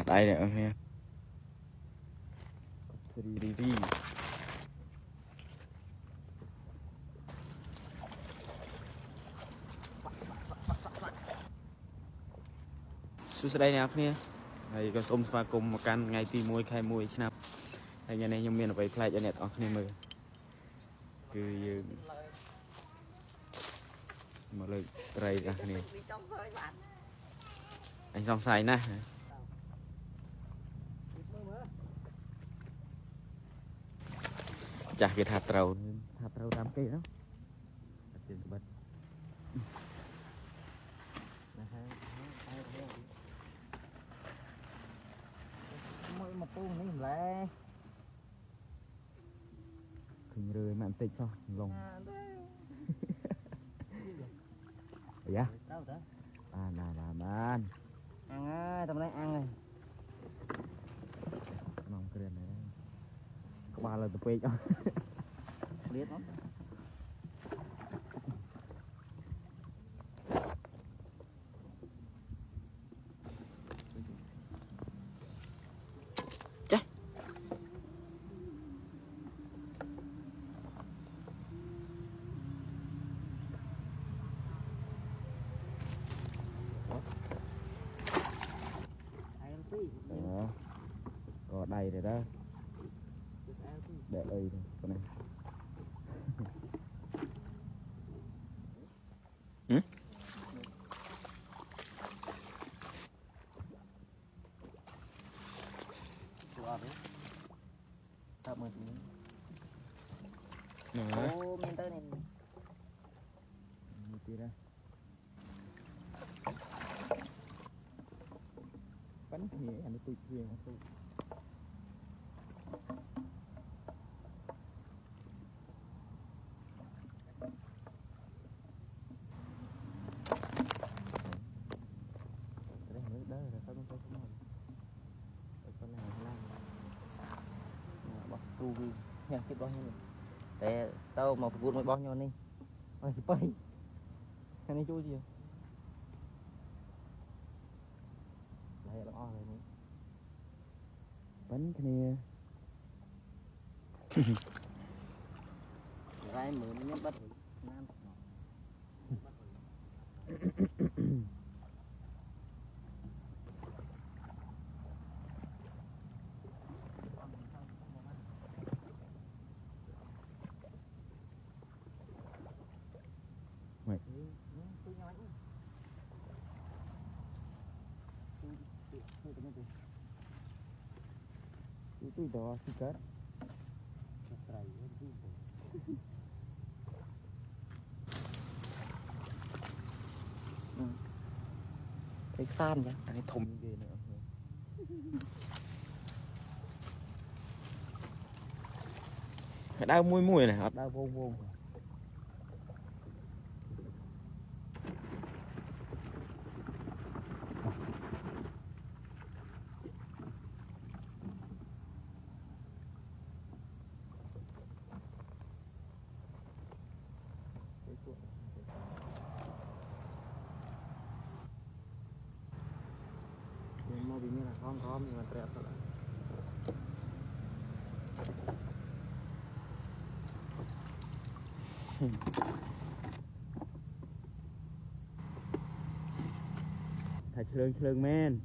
đây nè ông nghe. Đi. Suốt đây nè ông nghe. Đây con ôm pha cùng một căn ngày ti môi khai môi snap. Đây nhà này nhưng miền phải play cho nét ông nghe mơ. Cứ một lời rầy ra nè. Anh xong xài nè. Chả cái thạp trầu đam cây đó. Tiền bật. Mới một tu này lẹ. Khinh rơi mạn tịch thôi, lông. Dạ. Đâu đó? Bạn. Ăn á, tao nói ăn rồi. Nòng cái này. Có ba lần tụi quay cho. Biết không? Chết. Đó. Có đầy rồi đó. Để đây thôi, con này. Ừ? Ô, mình tới này. Tí ra. Bánh thì anh tụi thuyền tụi. Tu vi, nha cái bao nhiêu? Để tao mà phục vụ mấy bao nhiêu này? Ôi chị bay, cái này chui gì? Đây là o rồi này. Bánh cái này. Gai mượn nhét bắt nam. Mày. Tôi đó thì cất. Cái san nhá. Cái thùng gì nữa. Đau mùi này, đau vô. Mau bini lah, kom dengan teriak lah. Thầy trơn men.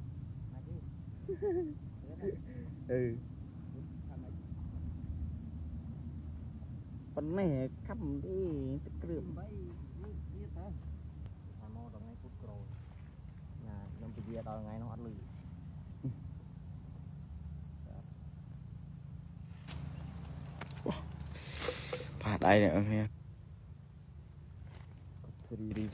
Ừ. Bánh này khăm đi tức rượm. Mau đồng ngay phút rồi. Nhà năm kia tao ngay nó ăn lì. Đây nè ông nghe. Đi.